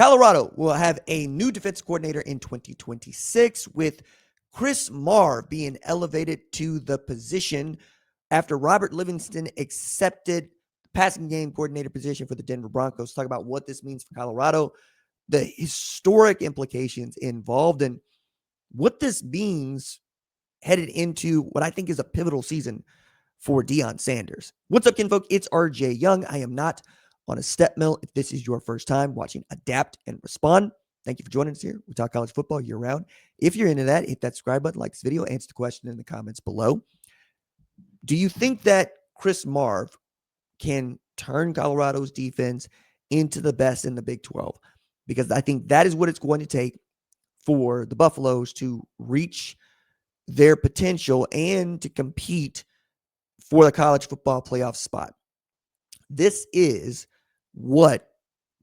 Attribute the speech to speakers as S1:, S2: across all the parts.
S1: Colorado will have a new defense coordinator in 2026 with Chris Marve being elevated to the position after Robert Livingston accepted the passing game coordinator position for the Denver Broncos. Talk about what this means for Colorado, the historic implications involved, and what this means headed into what I think is a pivotal season for Deion Sanders. What's up, kinfolk? It's RJ Young. I am not on a step mill. If this is your first time watching Adapt and Respond, thank you for joining us here. We talk college football year round. If you're into that, hit that subscribe button, like this video, answer the question in the comments below. Do you think that Chris Marve can turn Colorado's defense into the best in the Big 12? Because I think that is what it's going to take for the Buffaloes to reach their potential and to compete for the college football playoff spot. This is what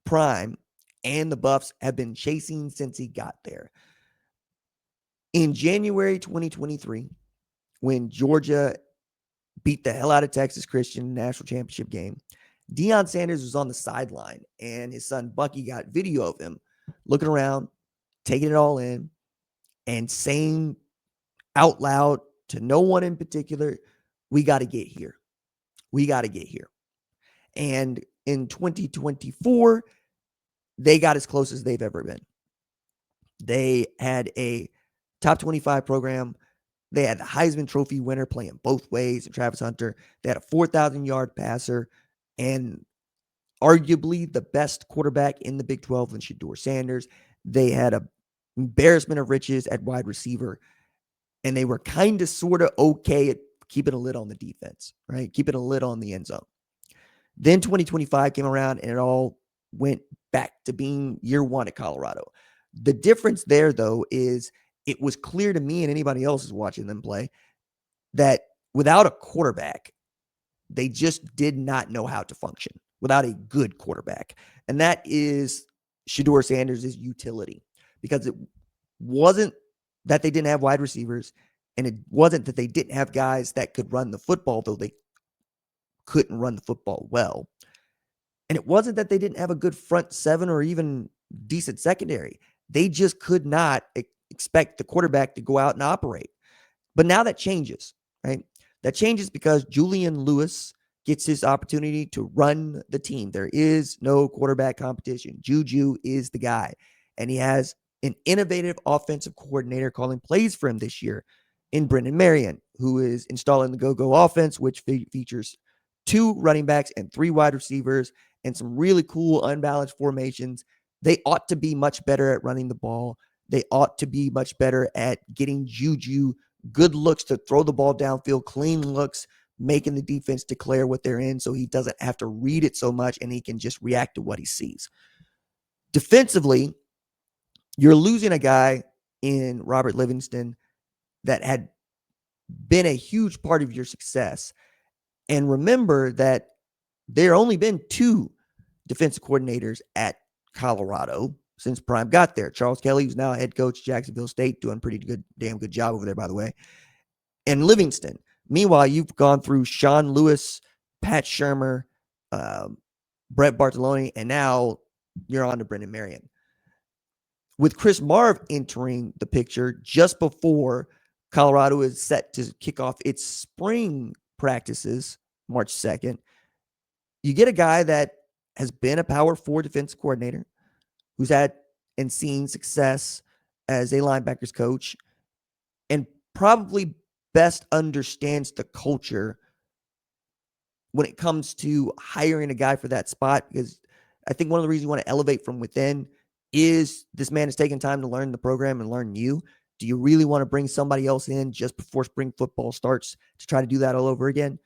S1: Prime and the Buffs have been chasing since he got there. In January 2023, when Georgia beat the hell out of Texas Christian in the national championship game, Deion Sanders was on the sideline, and his son Bucky got video of him looking around, taking it all in, and saying out loud to no one in particular, we got to get here. We got to get here. And in 2024, they got as close as they've ever been. They had a top 25 program. They had the Heisman Trophy winner playing both ways, and Travis Hunter. They had a 4,000-yard passer and arguably the best quarterback in the Big 12 in Deion Sanders. They had an embarrassment of riches at wide receiver, and they were kind of sort of okay at keeping a lid on the defense, right? Keeping a lid on the end zone. Then 2025 came around, and it all went back to being year one at Colorado. The difference there, though, is it was clear to me and anybody else who's watching them play that without a quarterback, they just did not know how to function without a good quarterback. And that is Deion Sanders' utility, because it wasn't that they didn't have wide receivers, and it wasn't that they didn't have guys that could run the football, though they couldn't run the football well. And it wasn't that they didn't have a good front seven or even decent secondary. They just could not expect the quarterback to go out and operate. But now that changes, right? That changes because Julian Lewis gets his opportunity to run the team. There is no quarterback competition. Juju is the guy. And he has an innovative offensive coordinator calling plays for him this year in Brendan Marion, who is installing the go-go offense, which features 2 running backs and 3 wide receivers and some really cool unbalanced formations. They ought to be much better at running the ball. They ought to be much better at getting Juju good looks to throw the ball downfield, clean looks, making the defense declare what they're in so he doesn't have to read it so much and he can just react to what he sees. Defensively, you're losing a guy in Robert Livingston that had been a huge part of your success. And remember that there only been 2 defensive coordinators at Colorado since Prime got there. Charles Kelly, who's now head coach at Jacksonville State, doing pretty good, damn good job over there, by the way. And Livingston. Meanwhile, you've gone through Sean Lewis, Pat Shurmur, Brett Bartoloni, and now you're on to Brendan Marion. With Chris Marve entering the picture just before Colorado is set to kick off its spring practices, March 2nd, you get a guy that has been a Power 4 defensive coordinator, who's had and seen success as a linebackers coach, and probably best understands the culture when it comes to hiring a guy for that spot. Because I think one of the reasons you want to elevate from within is this man is taking time to learn the program and learn you. Do you really want to bring somebody else in just before spring football starts to try to do that all over again?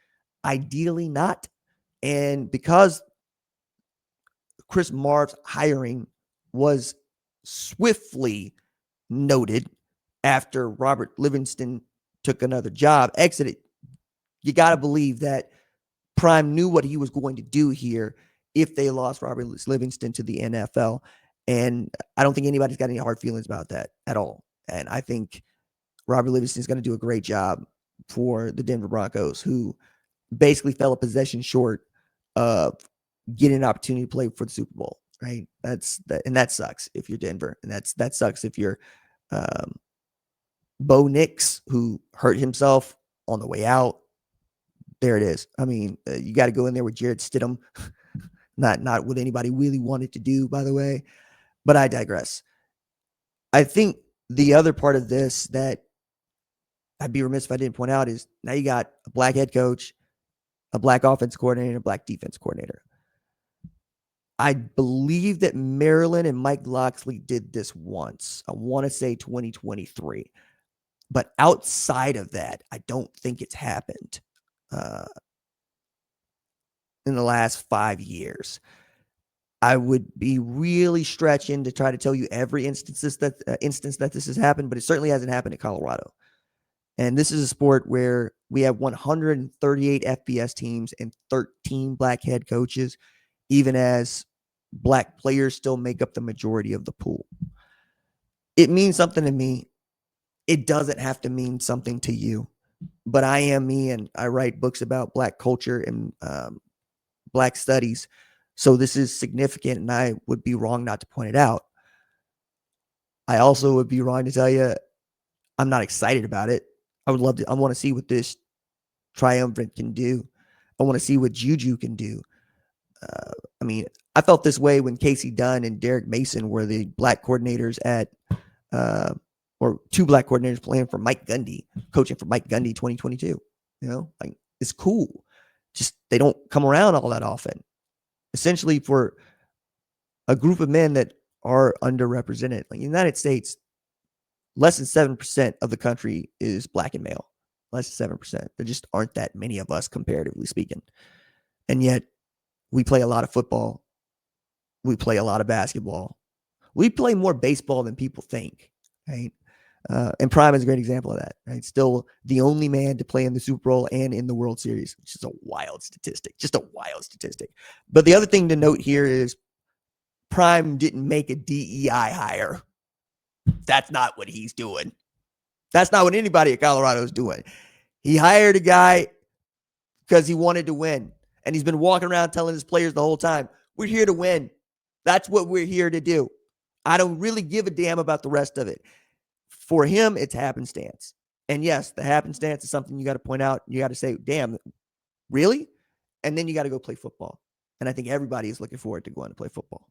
S1: Ideally not. And because Chris Marve's hiring was swiftly noted after Robert Livingston took another job, exited, you got to believe that Prime knew what he was going to do here if they lost Robert Livingston to the NFL. And I don't think anybody's got any hard feelings about that at all. And I think Robert Livingston is going to do a great job for the Denver Broncos, who basically fell a possession short of getting an opportunity to play for the Super Bowl, right? And that sucks if you're Denver, and that sucks if you're um, Bo Nix, who hurt himself on the way out. There it is. I mean, you got to go in there with Jared Stidham, not what anybody really wanted to do, by the way. But I digress. I think the other part of this that I'd be remiss if I didn't point out is now you got a black head coach, a black offense coordinator, and a black defense coordinator. I believe that Maryland and Mike Locksley did this once. I want to say 2023. But outside of that, I don't think it's happened uh, in the last 5 years. I would be really stretching to try to tell you every instance that this has happened, but it certainly hasn't happened in Colorado. And this is a sport where we have 138 FBS teams and 13 black head coaches, even as black players still make up the majority of the pool. It means something to me. It doesn't have to mean something to you, but I am me, and I write books about black culture and black studies. So this is significant, and I would be wrong not to point it out. I also would be wrong to tell you I'm not excited about it. I would love to. I want to see what this triumvirate can do. I want to see what Juju can do. I mean, I felt this way when Casey Dunn and Derek Mason were the black coordinators at, or two black coordinators playing for Mike Gundy, coaching for Mike Gundy 2022. You know, like it's cool. Just they don't come around all that often. Essentially, for a group of men that are underrepresented, like in the United States, less than 7% of the country is black and male. Less than 7%. There just aren't that many of us, comparatively speaking. And yet, we play a lot of football. We play a lot of basketball. We play more baseball than people think, right? And Prime is a great example of that, right? Still the only man to play in the Super Bowl and in the World Series, which is a wild statistic, just a wild statistic. But the other thing to note here is Prime didn't make a DEI hire. That's not what he's doing. That's not what anybody at Colorado is doing. He hired a guy because he wanted to win. And he's been walking around telling his players the whole time, we're here to win. That's what we're here to do. I don't really give a damn about the rest of it. For him, it's happenstance. And yes, the happenstance is something you got to point out. You got to say, damn, really? And then you got to go play football. And I think everybody is looking forward to going to play football.